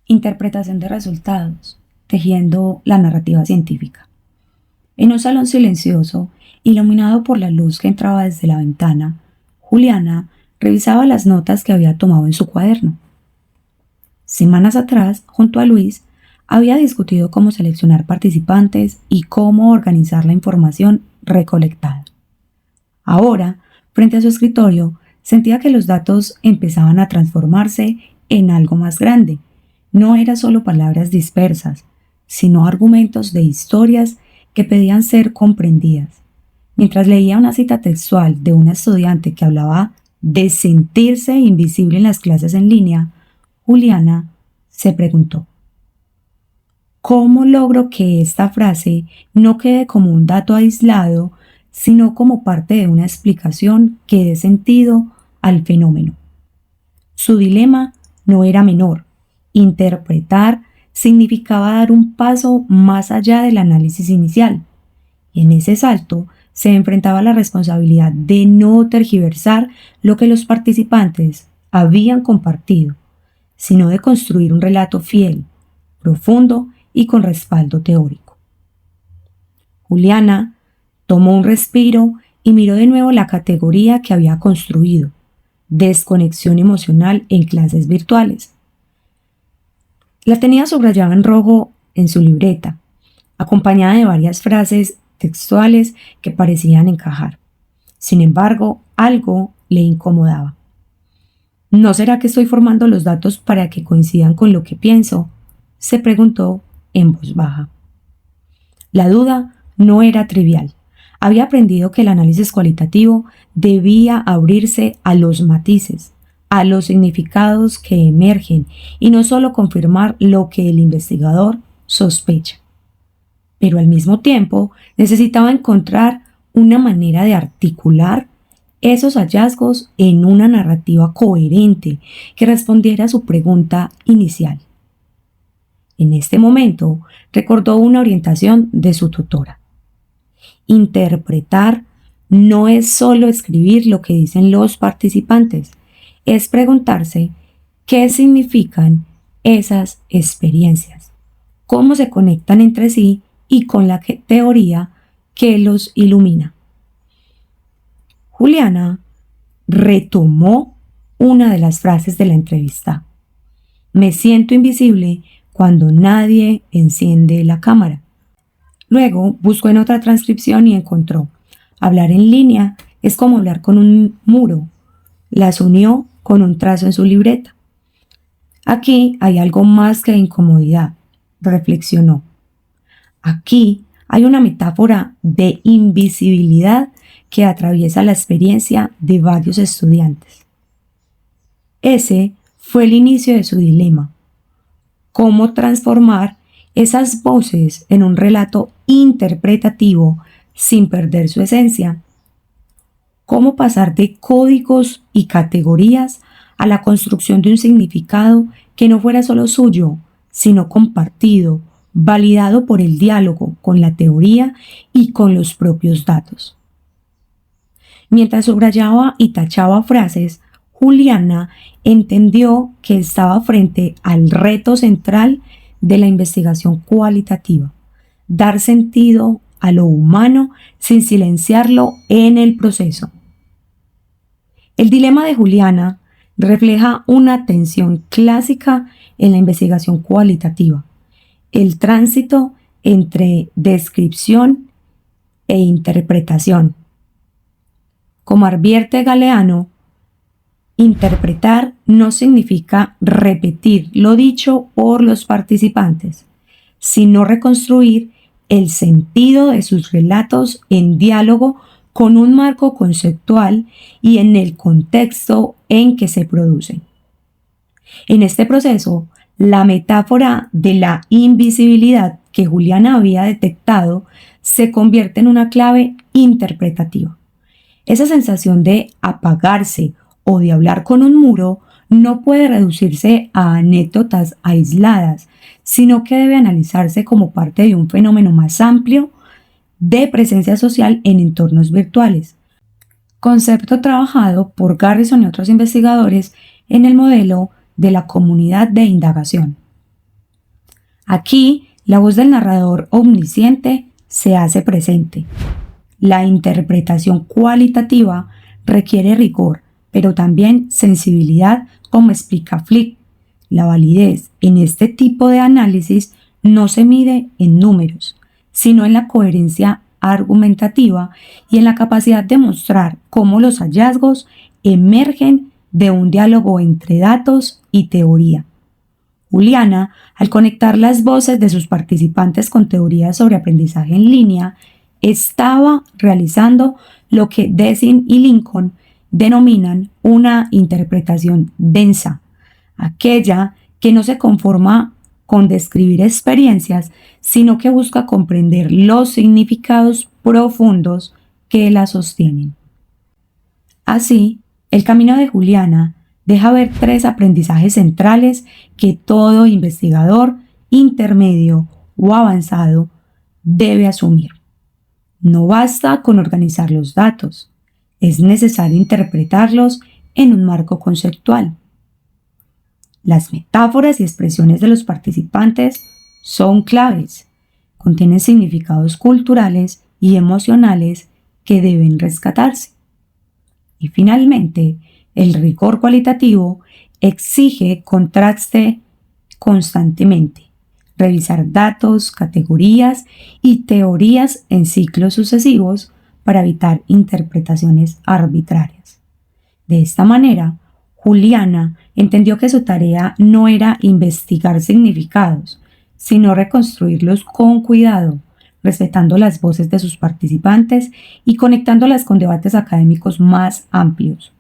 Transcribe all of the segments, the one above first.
Interpretación de resultados, tejiendo la narrativa científica. En un salón silencioso, iluminado por la luz que entraba desde la ventana, Juliana revisaba las notas que había tomado en su cuaderno. Semanas atrás, junto a Luis, había discutido cómo seleccionar participantes y cómo organizar la información recolectada. Ahora, frente a su escritorio, sentía que los datos empezaban a transformarse en algo más grande. No eran solo palabras dispersas, sino argumentos de historias que pedían ser comprendidas. Mientras leía una cita textual de una estudiante que hablaba de sentirse invisible en las clases en línea, Juliana se preguntó: ¿cómo logro que esta frase no quede como un dato aislado, sino como parte de una explicación que dé sentido al fenómeno? Su dilema no era menor. Interpretar significaba dar un paso más allá del análisis inicial, y en ese salto se enfrentaba a la responsabilidad de no tergiversar lo que los participantes habían compartido, sino de construir un relato fiel, profundo y con respaldo teórico. Juliana tomó un respiro y miró de nuevo la categoría que había construido: desconexión emocional en clases virtuales. La tenía subrayada en rojo en su libreta, acompañada de varias frases textuales que parecían encajar. Sin embargo, algo le incomodaba. ¿No será que estoy formando los datos para que coincidan con lo que pienso?, se preguntó en voz baja. La duda no era trivial. Había aprendido que el análisis cualitativo debía abrirse a los matices, a los significados que emergen y no solo confirmar lo que el investigador sospecha. Pero al mismo tiempo necesitaba encontrar una manera de articular esos hallazgos en una narrativa coherente que respondiera a su pregunta inicial. En este momento recordó una orientación de su tutora: interpretar no es solo escribir lo que dicen los participantes, es preguntarse qué significan esas experiencias, cómo se conectan entre sí y con la teoría que los ilumina. Juliana retomó una de las frases de la entrevista: me siento invisible cuando nadie enciende la cámara. Luego buscó en otra transcripción y encontró: hablar en línea es como hablar con un muro. Las unió con un trazo en su libreta. Aquí hay algo más que incomodidad, reflexionó. Aquí hay una metáfora de invisibilidad que atraviesa la experiencia de varios estudiantes. Ese fue el inicio de su dilema: cómo transformar esas voces en un relato interpretativo sin perder su esencia. Cómo pasar de códigos y categorías a la construcción de un significado que no fuera solo suyo, sino compartido, validado por el diálogo con la teoría y con los propios datos. Mientras subrayaba y tachaba frases, Juliana entendió que estaba frente al reto central de la investigación cualitativa: dar sentido a lo humano sin silenciarlo en el proceso. El dilema de Juliana refleja una tensión clásica en la investigación cualitativa: el tránsito entre descripción e interpretación. Como advierte Galeano, interpretar no significa repetir lo dicho por los participantes, sino reconstruir el sentido de sus relatos en diálogo con un marco conceptual y en el contexto en que se producen. En este proceso, la metáfora de la invisibilidad que Juliana había detectado se convierte en una clave interpretativa. Esa sensación de apagarse o de hablar con un muro no puede reducirse a anécdotas aisladas, sino que debe analizarse como parte de un fenómeno más amplio de presencia social en entornos virtuales, concepto trabajado por Garrison y otros investigadores en el modelo de la comunidad de indagación. Aquí, la voz del narrador omnisciente se hace presente. La interpretación cualitativa requiere rigor, pero también sensibilidad, como explica Flick. La validez en este tipo de análisis no se mide en números, sino en la coherencia argumentativa y en la capacidad de mostrar cómo los hallazgos emergen de un diálogo entre datos y teoría. Juliana, al conectar las voces de sus participantes con teorías sobre aprendizaje en línea, estaba realizando lo que Dessing y Lincoln denominan una interpretación densa, aquella que no se conforma con describir experiencias, sino que busca comprender los significados profundos que la sostienen. Así, el camino de Juliana deja ver 3 aprendizajes centrales que todo investigador intermedio o avanzado debe asumir. No basta con organizar los datos, es necesario interpretarlos en un marco conceptual. Las metáforas y expresiones de los participantes son claves, contienen significados culturales y emocionales que deben rescatarse. Y finalmente, el rigor cualitativo exige contraste constantemente, revisar datos, categorías y teorías en ciclos sucesivos para evitar interpretaciones arbitrarias. De esta manera, Juliana entendió que su tarea no era investigar significados, sino reconstruirlos con cuidado, respetando las voces de sus participantes y conectándolas con debates académicos más amplios.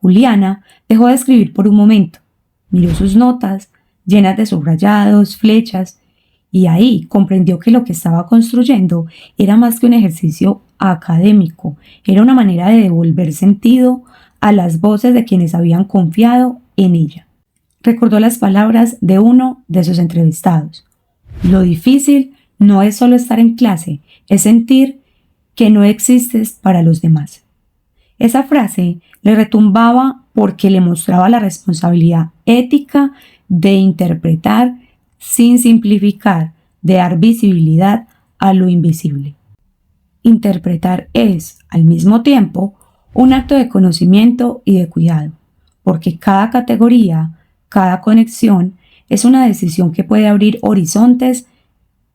Juliana dejó de escribir por un momento, miró sus notas, llenas de subrayados, flechas, y ahí comprendió que lo que estaba construyendo era más que un ejercicio académico, era una manera de devolver sentido a las voces de quienes habían confiado en ella. Recordó las palabras de uno de sus entrevistados. Lo difícil no es solo estar en clase, es sentir que no existes para los demás. Esa frase le retumbaba porque le mostraba la responsabilidad ética de interpretar sin simplificar, de dar visibilidad a lo invisible. Interpretar es, al mismo tiempo, un acto de conocimiento y de cuidado, porque cada categoría, cada conexión es una decisión que puede abrir horizontes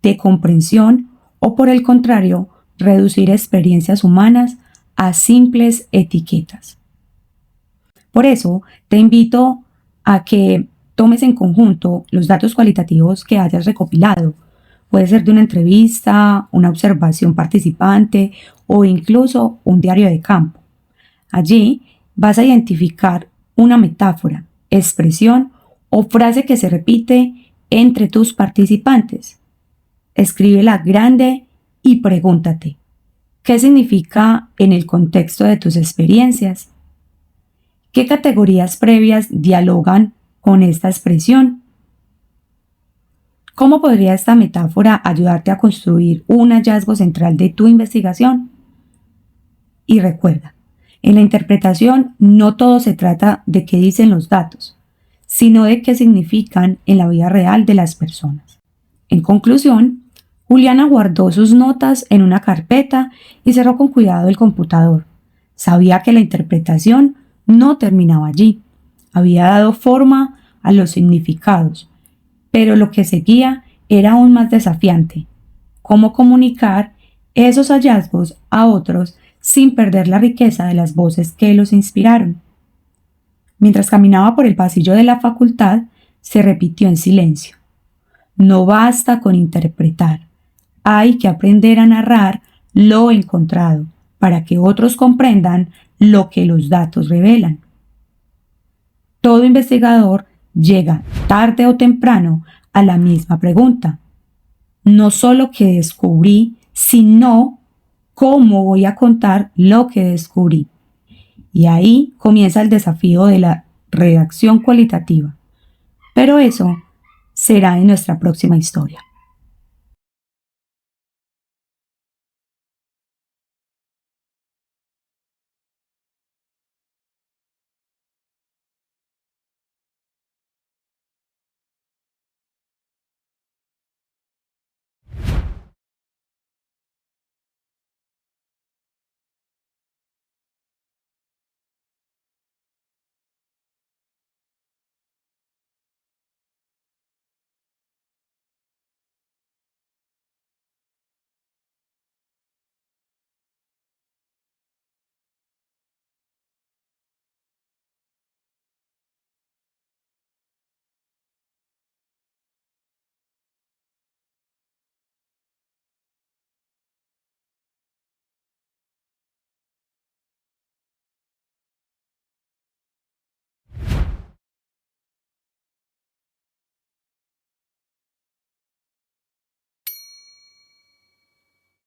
de comprensión o, por el contrario, reducir experiencias humanas a simples etiquetas. Por eso, te invito a que tomes en conjunto los datos cualitativos que hayas recopilado. Puede ser de una entrevista, una observación participante o incluso un diario de campo. Allí vas a identificar una metáfora, expresión o frase que se repite entre tus participantes. Escríbela grande y pregúntate, ¿qué significa en el contexto de tus experiencias? ¿Qué categorías previas dialogan con esta expresión? ¿Cómo podría esta metáfora ayudarte a construir un hallazgo central de tu investigación? Y recuerda, en la interpretación no todo se trata de qué dicen los datos, sino de qué significan en la vida real de las personas. En conclusión, Juliana guardó sus notas en una carpeta y cerró con cuidado el computador. Sabía que la interpretación no terminaba allí. Había dado forma a los significados, pero lo que seguía era aún más desafiante. ¿Cómo comunicar esos hallazgos a otros sin perder la riqueza de las voces que los inspiraron? Mientras caminaba por el pasillo de la facultad, se repitió en silencio. No basta con interpretar. Hay que aprender a narrar lo encontrado para que otros comprendan lo que los datos revelan. Todo investigador llega tarde o temprano a la misma pregunta. No solo qué descubrí, sino cómo voy a contar lo que descubrí. Y ahí comienza el desafío de la redacción cualitativa. Pero eso será en nuestra próxima historia.